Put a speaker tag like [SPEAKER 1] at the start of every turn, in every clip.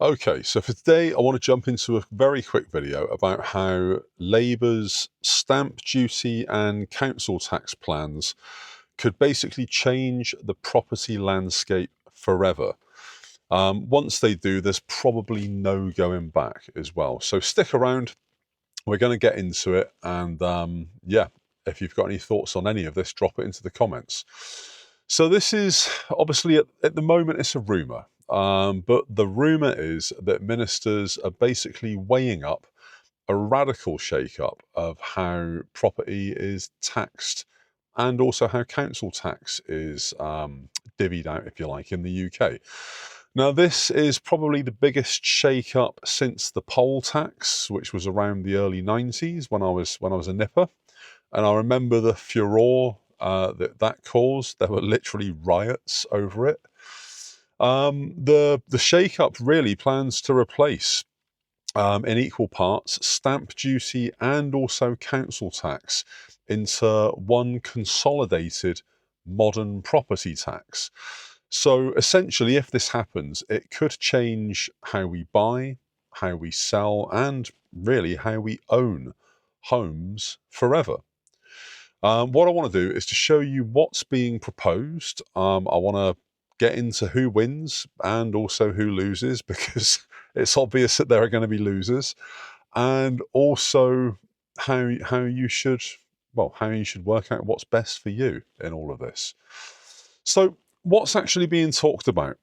[SPEAKER 1] Okay, so for today, I want to jump into a very quick video about how Labour's stamp duty and council tax plans could basically change the property landscape forever. Once they do, there's probably no going back as well. So stick around, we're going to get into it. And yeah, if you've got any thoughts on any of this, drop it into the comments. So this is obviously at the moment, it's a rumour. But the rumour is that ministers are basically weighing up a radical shake-up of how property is taxed and also how council tax is divvied out, if you like, in the UK. Now, this is probably the biggest shake-up since the poll tax, which was around the early 90s when I was a nipper, and I remember the furore that caused. There were literally riots over it. The shake-up really plans to replace, in equal parts, stamp duty and also council tax into one consolidated modern property tax. So essentially, if this happens, it could change how we buy, how we sell, and really how we own homes forever. What I want to do is to show you what's being proposed. I want to get into who wins and also who loses because it's obvious that there are going to be losers, and also how you should how you should work out what's best for you in all of this. So, what's actually being talked about?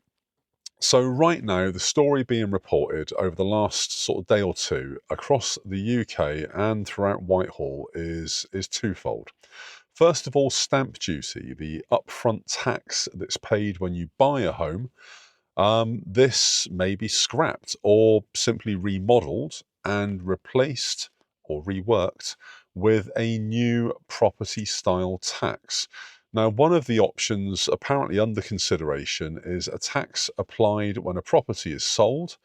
[SPEAKER 1] So right now, the story being reported over the last sort of day or two across the UK and throughout Whitehall is twofold. First of all, stamp duty, the upfront tax that's paid when you buy a home. This may be scrapped or simply remodeled and replaced or reworked with a new property style tax. Now, one of the options apparently under consideration is a tax applied when a property is sold,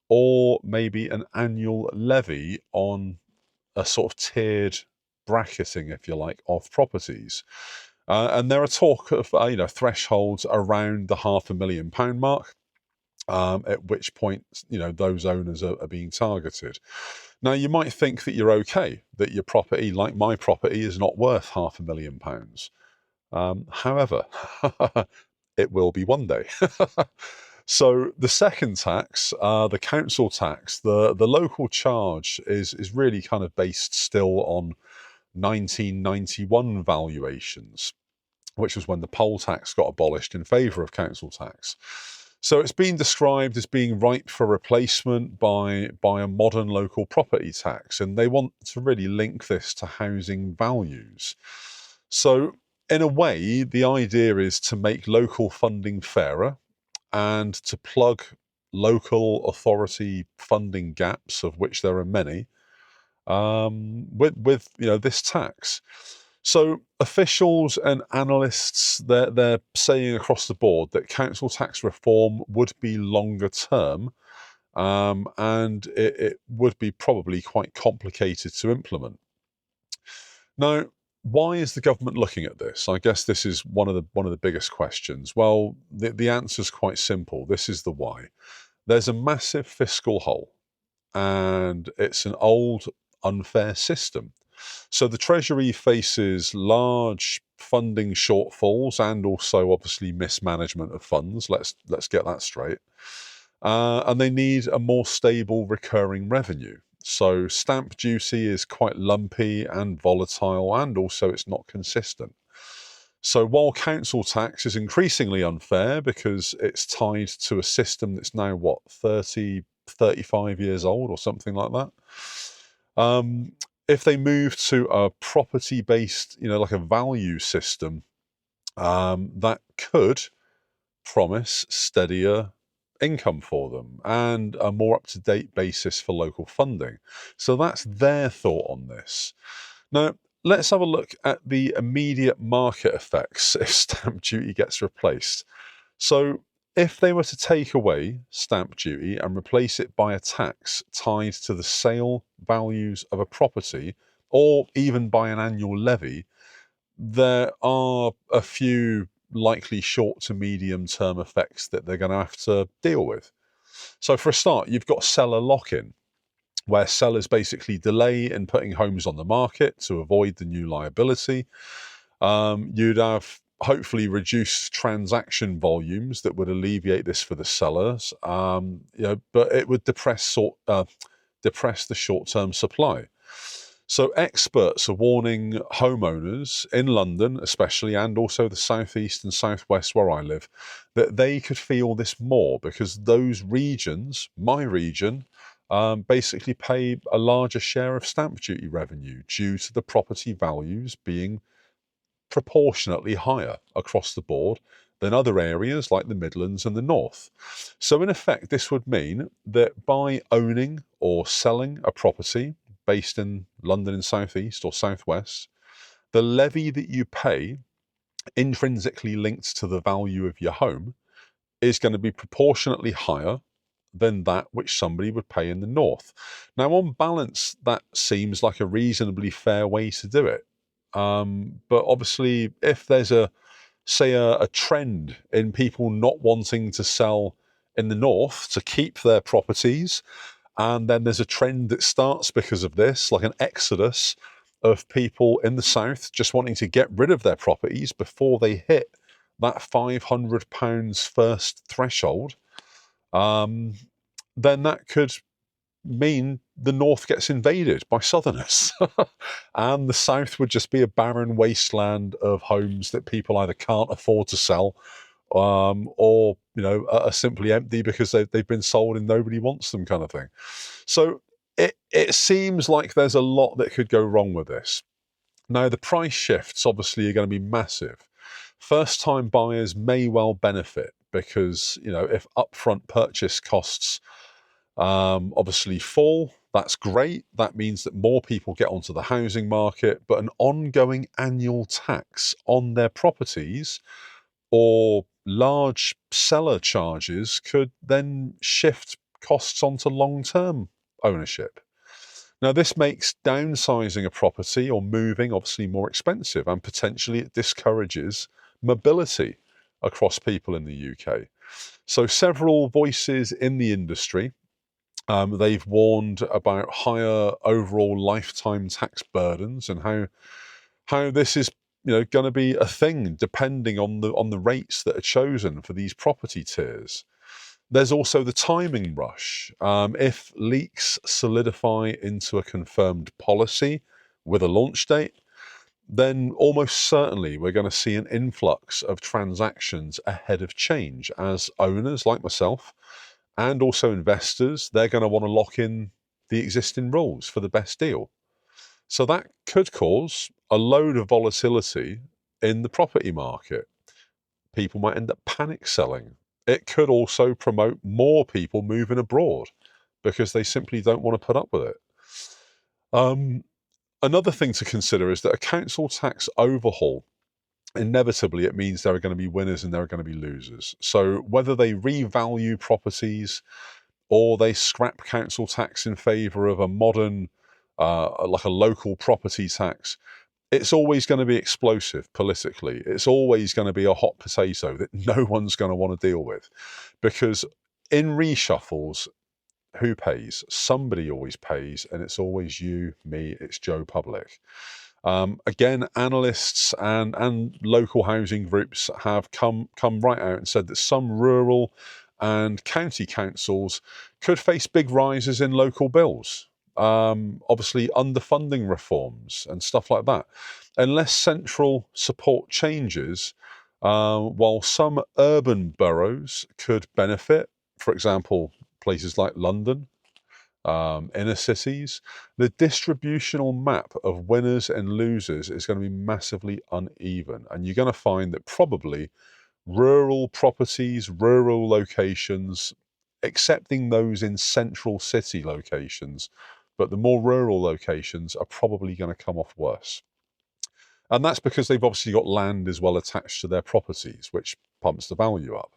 [SPEAKER 1] or maybe an annual levy on a sort of tiered bracketing, if you like, of properties. And there are talk of thresholds around the £500,000 mark, at which point those owners are being targeted. Now, you might think that you're okay, that your property, like my property, is not worth £500,000. However, it will be one day. So the second tax, the council tax, the local charge is really kind of based still on 1991 valuations, which was when the poll tax got abolished in favour of council tax. So it's been described as being ripe for replacement by a modern local property tax, and they want to really link this to housing values. So in a way, the idea is to make local funding fairer and to plug local authority funding gaps, of which there are many, with this tax. So officials and analysts, they're saying across the board that council tax reform would be longer term, and it would be probably quite complicated to implement. Now, why is the government looking at this? I guess this is one of the biggest questions. Well, the answer is quite simple. This is the why. There's a massive fiscal hole, and it's an old, unfair system. So the Treasury faces large funding shortfalls and also obviously mismanagement of funds. Let's get that straight. And they need a more stable recurring revenue. So stamp duty is quite lumpy and volatile, and also it's not consistent. So while council tax is increasingly unfair because it's tied to a system that's now, what, 30, 35 years old or something like that, if they move to a property-based, like a value system, that could promise steadier income for them and a more up-to-date basis for local funding. So that's their thought on this. Now, let's have a look at the immediate market effects if stamp duty gets replaced. So if they were to take away stamp duty and replace it by a tax tied to the sale values of a property, or even by an annual levy, there are a few likely short to medium term effects that they're going to have to deal with. So for a start, you've got seller lock-in, where sellers basically delay in putting homes on the market to avoid the new liability. You'd have hopefully reduced transaction volumes that would alleviate this for the sellers, but it would depress the short-term supply. So experts are warning homeowners in London, especially, and also the southeast and southwest where I live, that they could feel this more because those regions, my region, basically pay a larger share of stamp duty revenue due to the property values being proportionately higher across the board than other areas like the Midlands and the North. So in effect, this would mean that by owning or selling a property based in London and South East or South West, the levy that you pay, intrinsically linked to the value of your home, is going to be proportionately higher than that which somebody would pay in the North. Now, on balance, that seems like a reasonably fair way to do it. But obviously, if there's a trend in people not wanting to sell in the North to keep their properties, and then there's a trend that starts because of this, like an exodus of people in the South just wanting to get rid of their properties before they hit that £500 first threshold, then that could mean the North gets invaded by Southerners. And the South would just be a barren wasteland of homes that people either can't afford to sell, or are simply empty because they've been sold and nobody wants them, kind of thing. So it seems like there's a lot that could go wrong with this. Now, the price shifts obviously are going to be massive. First-time buyers may well benefit because, if upfront purchase costs obviously fall, that's great. That means that more people get onto the housing market, but an ongoing annual tax on their properties or large seller charges could then shift costs onto long-term ownership. Now, this makes downsizing a property or moving obviously more expensive, and potentially it discourages mobility across people in the UK. So several voices in the industry, they've warned about higher overall lifetime tax burdens and how this is going to be a thing depending on the rates that are chosen for these property tiers. There's also the timing rush. If leaks solidify into a confirmed policy with a launch date, then almost certainly we're going to see an influx of transactions ahead of change as owners like myself and also investors, they're going to want to lock in the existing rules for the best deal. So that could cause a load of volatility in the property market. People might end up panic selling. It could also promote more people moving abroad because they simply don't want to put up with it. Another thing to consider is that a council tax overhaul, inevitably, it means there are going to be winners and there are going to be losers. So whether they revalue properties or they scrap council tax in favour of a modern, like a local property tax, it's always going to be explosive politically. It's always going to be a hot potato that no one's going to want to deal with. Because in reshuffles, who pays? Somebody always pays, and it's always you, me, it's Joe Public. Again, analysts and local housing groups have come right out and said that some rural and county councils could face big rises in local bills. Obviously, underfunding reforms and stuff like that. Unless central support changes, while some urban boroughs could benefit, for example, places like London, inner cities, the distributional map of winners and losers is going to be massively uneven. And you're going to find that probably rural properties, rural locations, excepting those in central city locations, but the more rural locations are probably going to come off worse. And that's because they've obviously got land as well attached to their properties, which pumps the value up.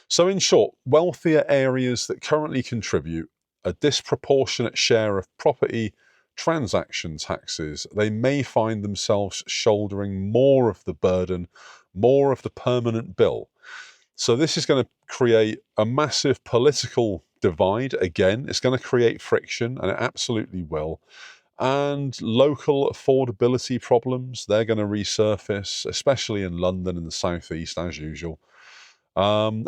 [SPEAKER 1] So in short, wealthier areas that currently contribute a disproportionate share of property transaction taxes, they may find themselves shouldering more of the burden, more of the permanent bill. So this is going to create a massive political divide. Again, it's going to create friction, and it absolutely will. And local affordability problems, they're going to resurface, especially in London and the southeast, as usual. And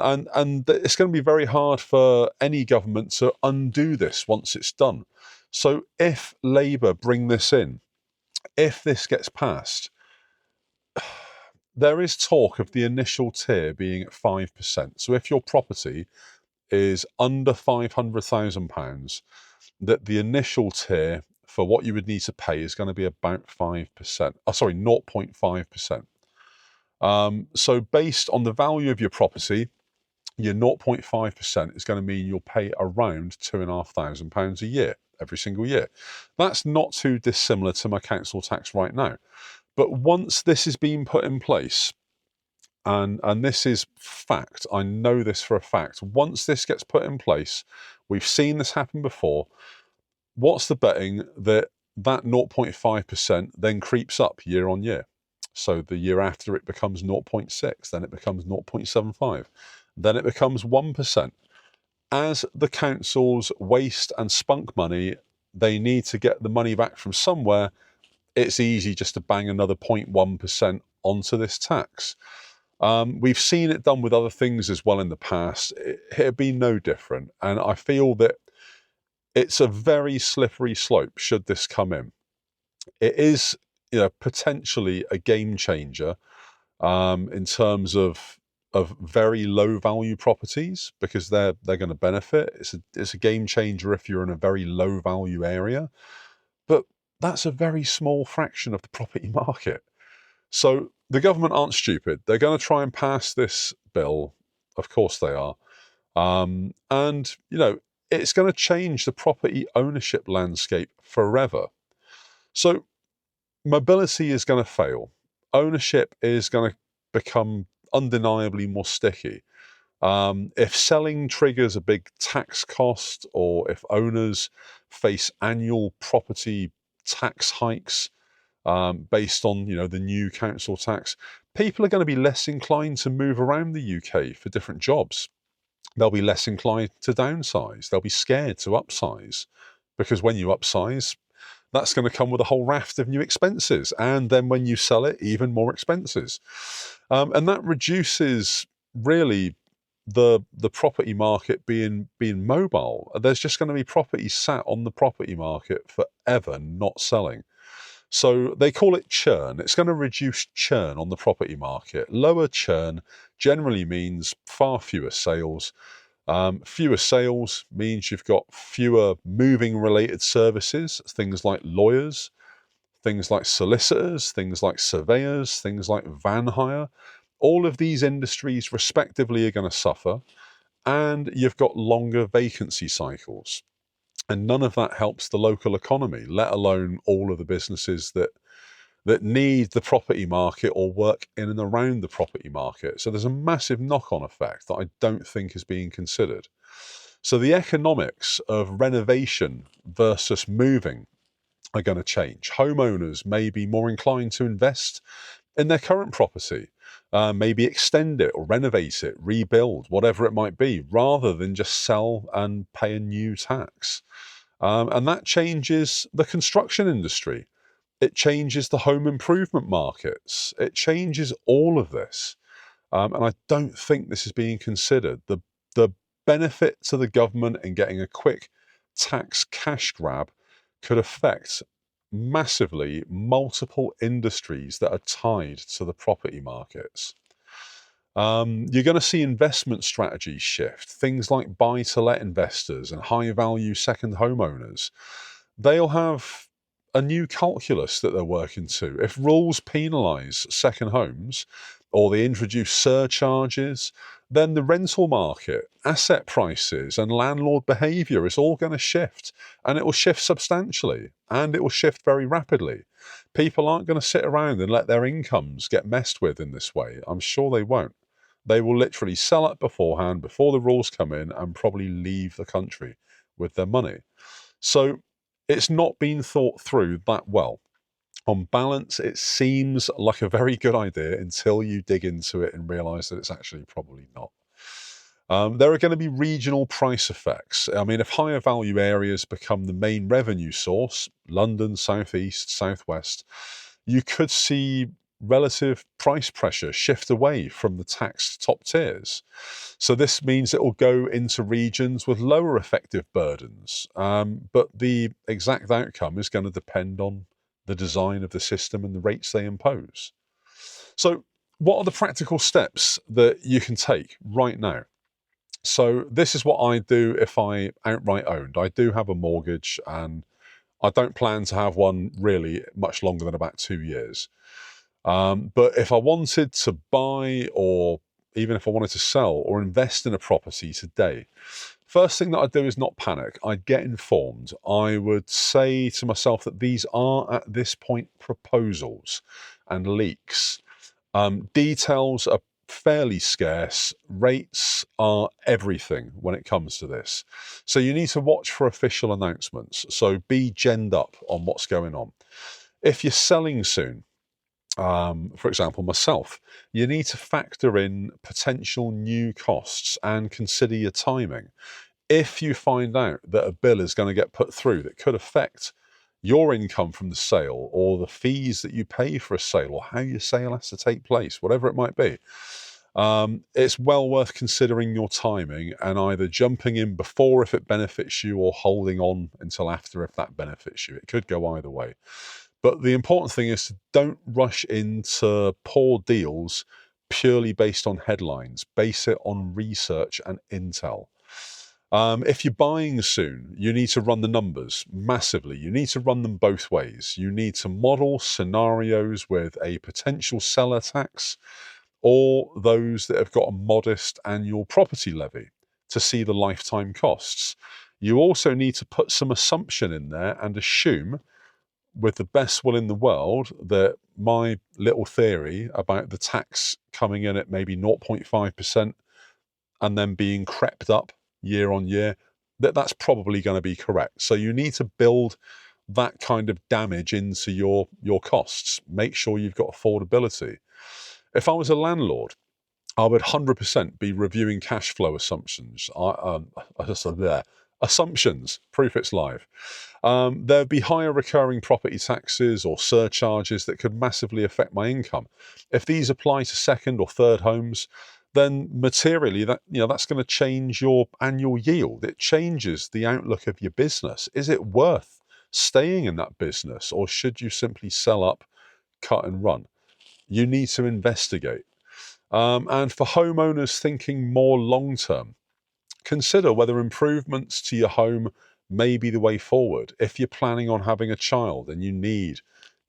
[SPEAKER 1] it's going to be very hard for any government to undo this once it's done. So if Labour bring this in, if this gets passed, there is talk of the initial tier being at 5%. So if your property is under £500,000, that the initial tier for what you would need to pay is going to be about 5%. Oh, sorry, 0.5%. So based on the value of your property, your 0.5% is going to mean you'll pay around £2,500 a year, every single year. That's not too dissimilar to my council tax right now. But once this is being put in place, and this is fact, I know this for a fact, once this gets put in place, we've seen this happen before, what's the betting that 0.5% then creeps up year on year? So the year after it becomes 0.6, then it becomes 0.75, then it becomes 1%. As the councils waste and spunk money, they need to get the money back from somewhere. It's easy just to bang another 0.1% onto this tax. We've seen it done with other things as well in the past. It'd be no different. And I feel that it's a very slippery slope should this come in. It is, potentially a game changer in terms of very low value properties, because they're going to benefit. It's a game changer if you're in a very low value area, but that's a very small fraction of the property market. So the government aren't stupid. They're going to try and pass this bill. Of course they are. And it's going to change the property ownership landscape forever. So mobility is going to fail. Ownership is going to become undeniably more sticky. If selling triggers a big tax cost, or if owners face annual property tax hikes based on the new council tax, people are going to be less inclined to move around the UK for different jobs. They'll be less inclined to downsize. They'll be scared to upsize, because when you upsize, that's going to come with a whole raft of new expenses. And then when you sell it, even more expenses. And that reduces really the property market being mobile. There's just going to be property sat on the property market forever, not selling. So they call it churn. It's going to reduce churn on the property market. Lower churn generally means far fewer sales. Fewer sales means you've got fewer moving related services, things like lawyers, things like solicitors, things like surveyors, things like van hire. All of these industries respectively are going to suffer, and you've got longer vacancy cycles. And none of that helps the local economy, let alone all of the businesses that need the property market or work in and around the property market. So there's a massive knock-on effect that I don't think is being considered. So the economics of renovation versus moving are going to change. Homeowners may be more inclined to invest in their current property, maybe extend it or renovate it, rebuild, whatever it might be, rather than just sell and pay a new tax. And that changes the construction industry. It changes the home improvement markets. It changes all of this. And I don't think this is being considered. The benefit to the government in getting a quick tax cash grab could affect massively multiple industries that are tied to the property markets. You're going to see investment strategies shift. Things like buy-to-let investors and high-value second homeowners, they'll have a new calculus that they're working to. If rules penalise second homes, or they introduce surcharges, then the rental market, asset prices, and landlord behaviour is all going to shift. And it will shift substantially, and it will shift very rapidly. People aren't going to sit around and let their incomes get messed with in this way. I'm sure they won't. They will literally sell it beforehand, before the rules come in, and probably leave the country with their money. So it's not been thought through that well. On balance, it seems like a very good idea until you dig into it and realise that it's actually probably not. There are going to be regional price effects. I mean, if higher value areas become the main revenue source, London, Southeast, Southwest, you could see relative price pressure shift away from the taxed top tiers. So this means it will go into regions with lower effective burdens. But the exact outcome is going to depend on the design of the system and the rates they impose. So what are the practical steps that you can take right now? So this is what I do if I outright owned. I do have a mortgage and I don't plan to have one really much longer than about 2 years. But if I wanted to buy, or even if I wanted to sell or invest in a property today, first thing that I'd do is not panic. I'd get informed. I would say to myself that these are at this point proposals and leaks. Details are fairly scarce. Rates are everything when it comes to this. So you need to watch for official announcements. So be genned up on what's going on. If you're selling soon, for example, myself, you need to factor in potential new costs and consider your timing. If you find out that a bill is going to get put through that could affect your income from the sale, or the fees that you pay for a sale, or how your sale has to take place, whatever it might be, it's well worth considering your timing and either jumping in before if it benefits you, or holding on until after if that benefits you. It could go either way. But the important thing is to don't rush into poor deals purely based on headlines. Base it on research and intel. If you're buying soon, you need to run the numbers massively. You need to run them both ways. You need to model scenarios with a potential seller tax, or those that have got a modest annual property levy, to see the lifetime costs. You also need to put some assumption in there and assume, with the best will in the world, that my little theory about the tax coming in at maybe 0.5% and then being crept up year on year, that's probably going to be correct. So you need to build that kind of damage into your costs. Make sure you've got affordability. If I was a landlord, I would 100% be reviewing cash flow assumptions. Assumptions, proof it's live. There'd be higher recurring property taxes or surcharges that could massively affect my income. If these apply to second or third homes, then materially that's going to change your annual yield. It changes the outlook of your business. Is it worth staying in that business, or should you simply sell up, cut and run? You need to investigate. And for homeowners thinking more long term, consider whether improvements to your home may be the way forward. If you're planning on having a child and you need,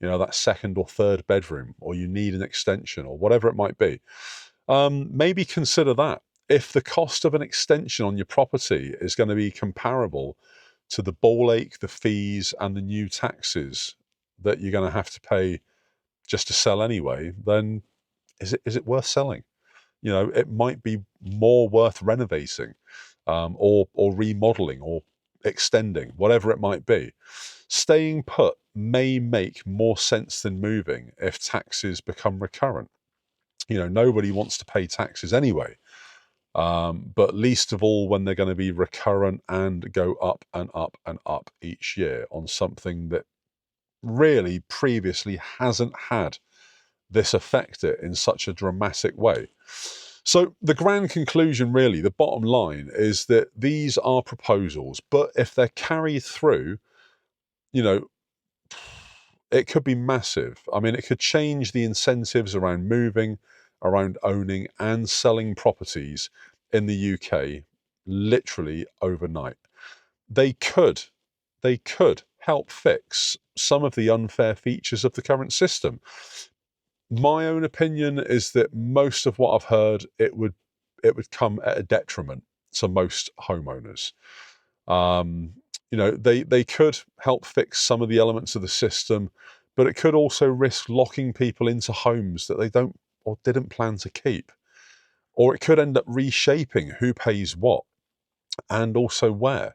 [SPEAKER 1] that second or third bedroom, or you need an extension, or whatever it might be, maybe consider that. If the cost of an extension on your property is going to be comparable to the ball ache, the fees, and the new taxes that you're going to have to pay just to sell anyway, then is it worth selling? It might be more worth renovating, or remodeling, or extending, whatever it might be. Staying put may make more sense than moving if taxes become recurrent. Nobody wants to pay taxes anyway, but least of all when they're going to be recurrent and go up and up and up each year on something that really previously hasn't had this affect it in such a dramatic way. So the grand conclusion, really, the bottom line, is that these are proposals, but if they're carried through, it could be massive. I mean, it could change the incentives around moving, around owning and selling properties in the UK literally overnight. They could help fix some of the unfair features of the current system. My own opinion is that most of what I've heard, it would come at a detriment to most homeowners. They could help fix some of the elements of the system, but it could also risk locking people into homes that they don't or didn't plan to keep. Or it could end up reshaping who pays what and also where.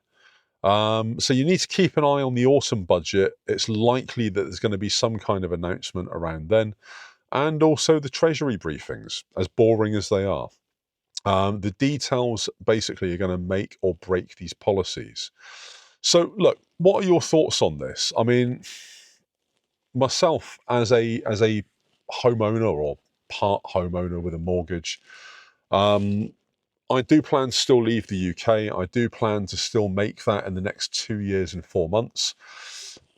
[SPEAKER 1] So you need to keep an eye on the autumn budget. It's likely that there's going to be some kind of announcement around then, and also the Treasury briefings, as boring as they are. The details basically are going to make or break these policies. So, look, what are your thoughts on this? I mean, myself as a homeowner or part homeowner with a mortgage, um, I do plan to still leave the UK. I do plan to still make that in the next 2 years and 4 months.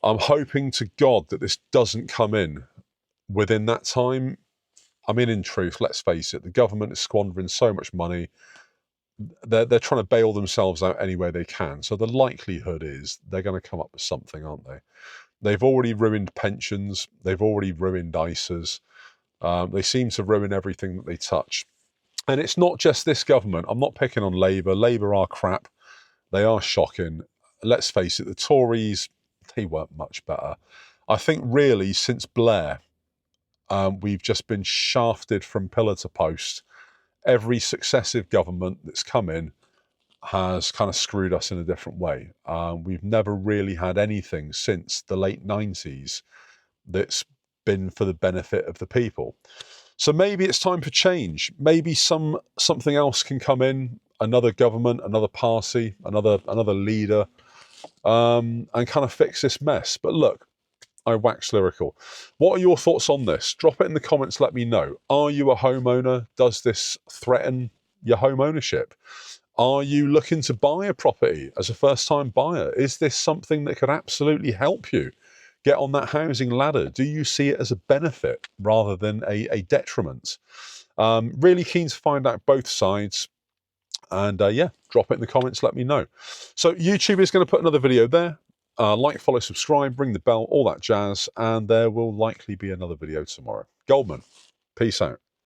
[SPEAKER 1] I'm hoping to God that this doesn't come in within that time. I mean, in truth, let's face it, the government is squandering so much money. They're trying to bail themselves out any way they can. So the likelihood is they're going to come up with something, aren't they? They've already ruined pensions. They've already ruined ISAs. They seem to ruin everything that they touch. And it's not just this government. I'm not picking on Labour. Labour are crap. They are shocking. Let's face it, the Tories, they weren't much better. I think really since Blair, we've just been shafted from pillar to post. Every successive government that's come in has kind of screwed us in a different way. We've never really had anything since the late 90s that's been for the benefit of the people. So maybe it's time for change. Maybe something else can come in, another government, another party, another leader, and kind of fix this mess. But look, I wax lyrical. What are your thoughts on this? Drop it in the comments, let me know. Are you a homeowner? Does this threaten your home ownership? Are you looking to buy a property as a first-time buyer? Is this something that could absolutely help you get on that housing ladder? Do you see it as a benefit rather than a detriment? Really keen to find out both sides. And yeah, drop it in the comments, let me know. So YouTube is going to put another video there. Like, follow, subscribe, ring the bell, all that jazz. And there will likely be another video tomorrow. Goldman, peace out.